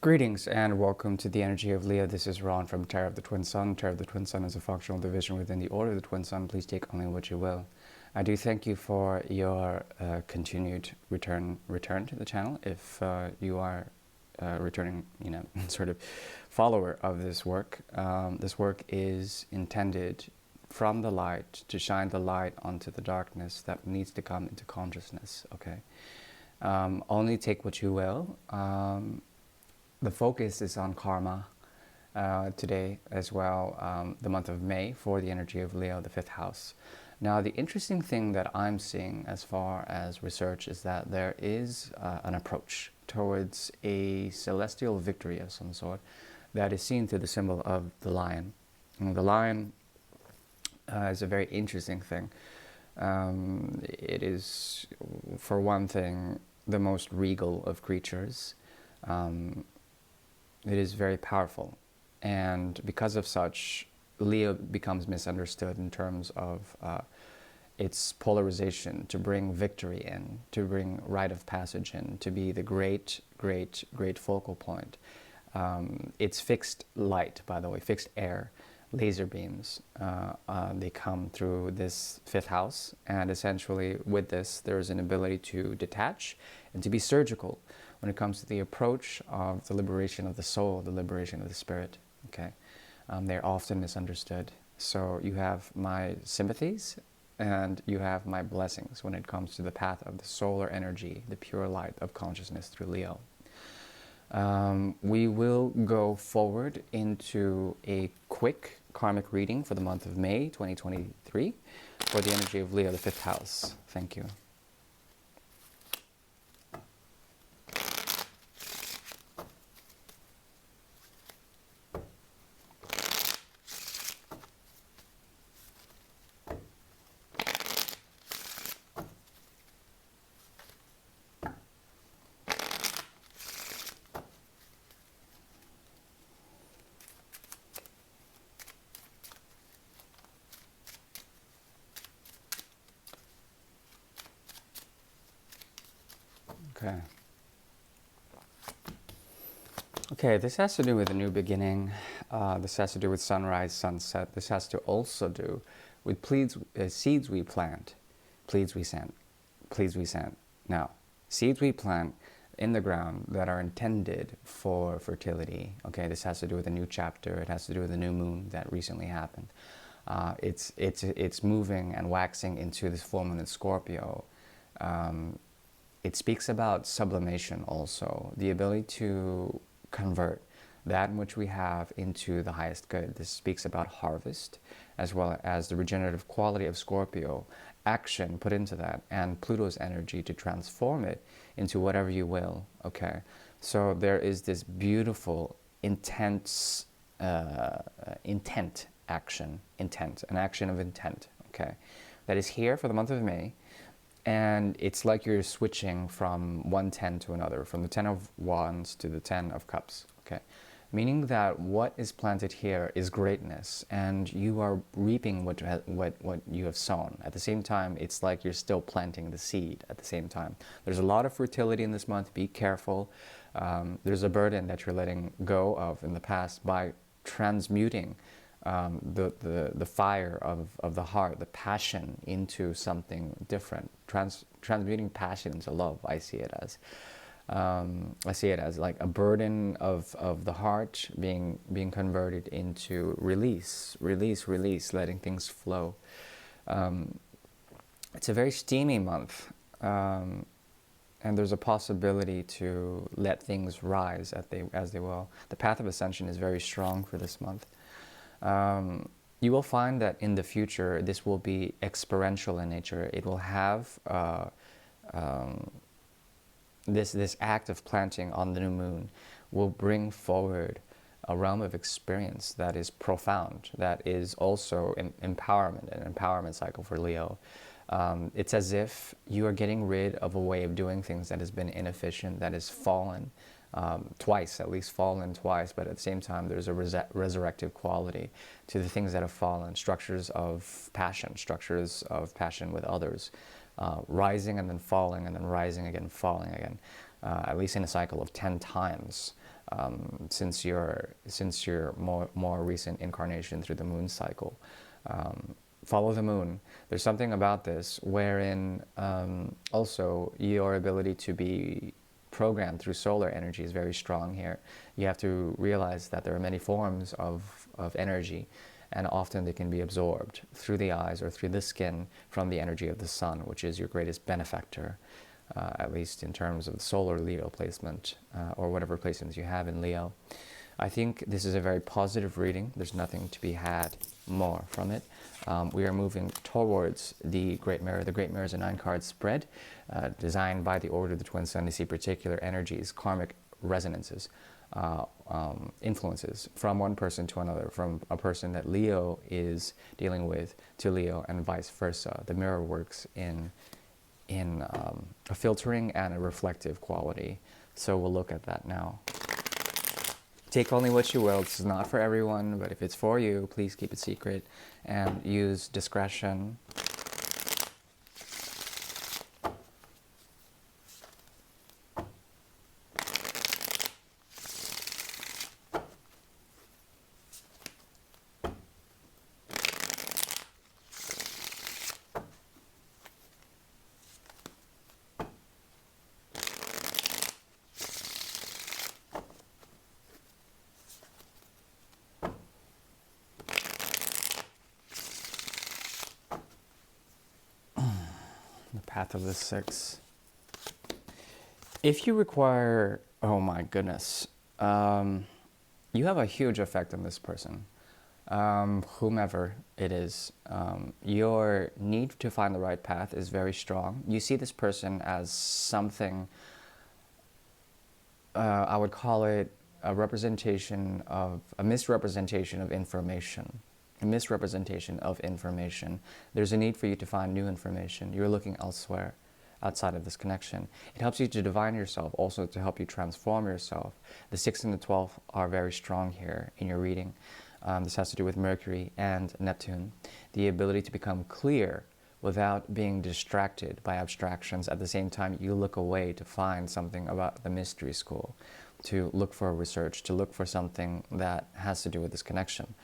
Greetings and welcome to the Energy of Leo. This is Ron from Tarot of the Twin Sun. Tarot of the Twin Sun is a functional division within the Order of the Twin Sun. Please take only what you will. I do thank you for your continued return to the channel. If you are returning, sort of follower of this work is intended from the light to shine the light onto the darkness that needs to come into consciousness. Okay, only take what you will. The focus is on karma today as well, the month of May, for the energy of Leo, the 5th house. Now, the interesting thing that I'm seeing as far as research is that there is an approach towards a celestial victory of some sort that is seen through the symbol of the lion. And the lion is a very interesting thing. It is, for one thing, the most regal of creatures. It is very powerful, and because of such, Leo becomes misunderstood in terms of its polarization to bring victory in, to bring rite of passage in, to be the great focal point. It's fixed light, by the way, fixed air, laser beams. They come through this 5th house, and essentially with this there is an ability to detach and to be surgical when it comes to the approach of the liberation of the soul, the liberation of the spirit. Okay, they're often misunderstood. So you have my sympathies and you have my blessings when it comes to the path of the solar energy, the pure light of consciousness through Leo. We will go forward into a quick karmic reading for the month of May 2023 for the energy of Leo, the 5th house. Thank you. Okay, this has to do with a new beginning. This has to do with sunrise, sunset. This has to also do with seeds we plant, pleads we send, pleads we send. Now, seeds we plant in the ground that are intended for fertility. Okay, this has to do with a new chapter. It has to do with a new moon that recently happened. It's moving and waxing into this full moon in Scorpio. It speaks about sublimation also, the ability to convert that which we have into the highest good. This speaks about harvest, as well as the regenerative quality of Scorpio, action put into that, and Pluto's energy to transform it into whatever you will. Okay, so there is this beautiful, intense action of intent. Okay, that is here for the month of May. And it's like you're switching from one 10 to another, from the 10 of Wands to the 10 of Cups, okay? Meaning that what is planted here is greatness, and you are reaping what you have sown. At the same time, it's like you're still planting the seed at the same time. There's a lot of fertility in this month. Be careful. There's a burden that you're letting go of in the past by transmuting the fire of the heart, the passion, into something different. Transmuting passion into love. I see it as like a burden of the heart being converted into release, letting things flow. It's a very steamy month, and there's a possibility to let things rise as they will. The path of ascension is very strong for this month. You will find that in the future this will be experiential in nature. It will have this act of planting on the new moon will bring forward a realm of experience that is profound, that is also an empowerment cycle for Leo. It's as if you are getting rid of a way of doing things that has been inefficient, that has fallen twice, at least fallen twice, but at the same time there's a resurrective quality to the things that have fallen, structures of passion with others, rising and then falling and then rising again, falling again, at least in a cycle of 10 times. since your more recent incarnation through the moon cycle. Follow the moon. There's something about this wherein also your ability to be programmed through solar energy is very strong here. You have to realize that there are many forms of energy, and often they can be absorbed through the eyes or through the skin from the energy of the sun, which is your greatest benefactor, at least in terms of the solar Leo placement, or whatever placements you have in Leo. I think this is a very positive reading. There's nothing to be had more from it. We are moving towards the Great Mirror. The Great Mirror is a 9-card spread designed by the Order of the Twin Sun to see particular energies, karmic resonances, influences from one person to another, from a person that Leo is dealing with to Leo and vice versa. The mirror works in a filtering and a reflective quality. So we'll look at that now. Take only what you will. This is not for everyone, but if it's for you, please keep it secret and use discretion. Path of the Six. If you require, oh my goodness, you have a huge effect on this person, whomever it is. Your need to find the right path is very strong. You see this person as something, I would call it a misrepresentation of information. A misrepresentation of information. There's a need for you to find new information. You're looking elsewhere, outside of this connection. It helps you to divine yourself, also to help you transform yourself. The 6 and the 12 are very strong here in your reading. This has to do with Mercury and Neptune. The ability to become clear without being distracted by abstractions. At the same time, you look away to find something about the mystery school, to look for research, to look for something that has to do with this connection.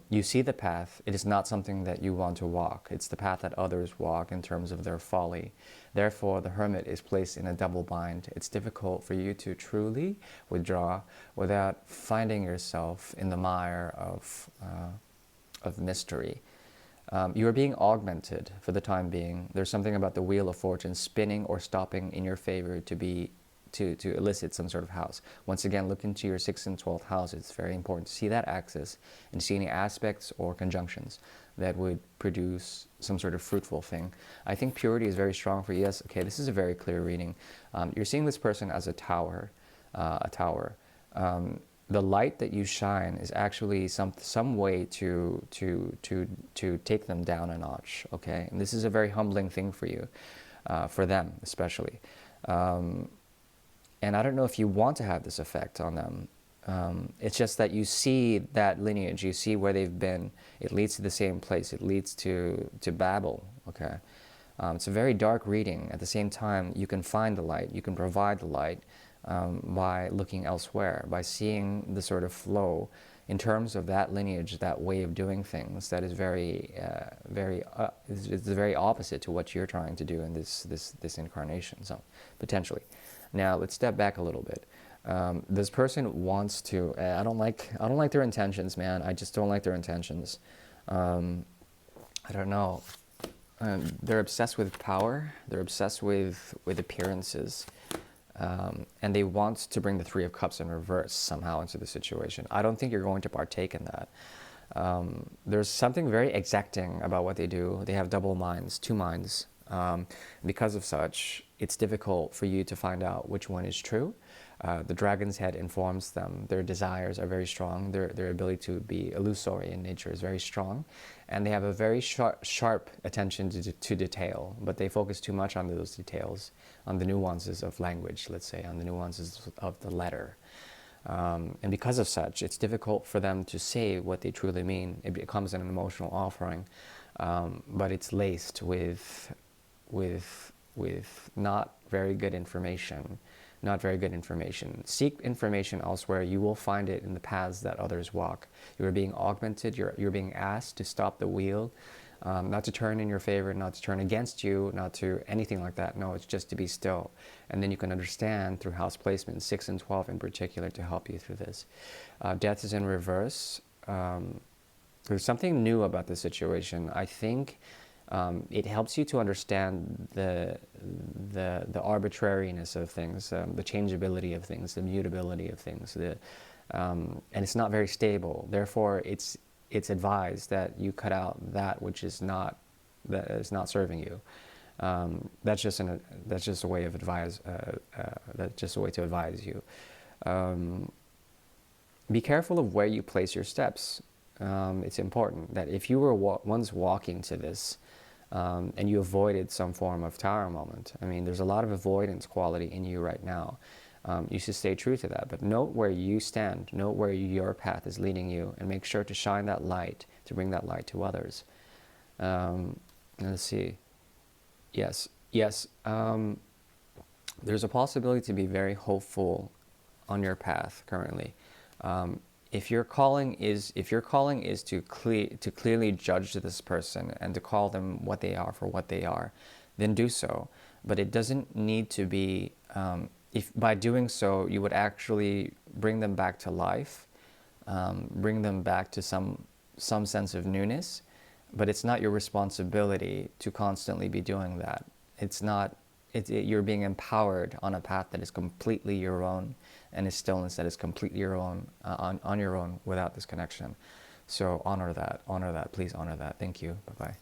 You see the path. It is not something that you want to walk. It's the path that others walk in terms of their folly. Therefore, the hermit is placed in a double bind. It's difficult for you to truly withdraw without finding yourself in the mire of mystery. You are being augmented for the time being. There's something about the Wheel of Fortune spinning or stopping in your favor to elicit some sort of house. Once again, look into your 6th and 12th house. It's very important to see that axis and see any aspects or conjunctions that would produce some sort of fruitful thing. I think purity is very strong for you. Yes, okay, this is a very clear reading. You're seeing this person as a tower. The light that you shine is actually some way to take them down a notch, okay? And this is a very humbling thing for you, for them especially. And I don't know if you want to have this effect on them. It's just that you see that lineage, you see where they've been. It leads to the same place. It leads to Babel, okay? It's a very dark reading. At the same time, you can find the light. You can provide the light by looking elsewhere, by seeing the sort of flow in terms of that lineage, that way of doing things that is it's very opposite to what you're trying to do in this incarnation, so potentially. Now let's step back a little bit. This person wants to. I don't like their intentions, man. I just don't like their intentions. I don't know. They're obsessed with power. They're obsessed with appearances, and they want to bring the 3 of Cups in reverse somehow into the situation. I don't think you're going to partake in that. There's something very exacting about what they do. They have double minds, 2 minds. Because of such, it's difficult for you to find out which one is true. The dragon's head informs them. Their desires are very strong. Their ability to be illusory in nature is very strong. And they have a very sharp attention to detail, but they focus too much on those details, on the nuances of language, let's say, on the nuances of the letter. And because of such, it's difficult for them to say what they truly mean. It becomes an emotional offering, but it's laced with not very good information not very good information. Seek information elsewhere. You will find it in the paths that others walk. You are being augmented. You're being asked to stop the wheel, not to turn in your favor, not to turn against you, not to anything like that. No, it's just to be still. And then you can understand through house placement, 6 and 12 in particular, to help you through this. Death is in reverse. There's something new about the situation. I think it helps you to understand the arbitrariness of things, the changeability of things, the mutability of things, and it's not very stable. Therefore, it's advised that you cut out that which is not serving you. That's just a way of advise. That's just a way to advise you. Be careful of where you place your steps. It's important that if you were once walking to this, and you avoided some form of tower moment. I mean, there's a lot of avoidance quality in you right now. You should stay true to that. But note where you stand. Note where your path is leading you, and make sure to shine that light, to bring that light to others. Let's see. Yes. There's a possibility to be very hopeful on your path currently. If your calling is to clearly judge this person and to call them what they are for what they are, then do so. But it doesn't need to be. If by doing so you would actually bring them back to life, bring them back to some sense of newness. But it's not your responsibility to constantly be doing that. It's not. You're being empowered on a path that is completely your own, and a stillness that is completely your own, on your own, without this connection. So honor that, please honor that. Thank you. Bye-bye.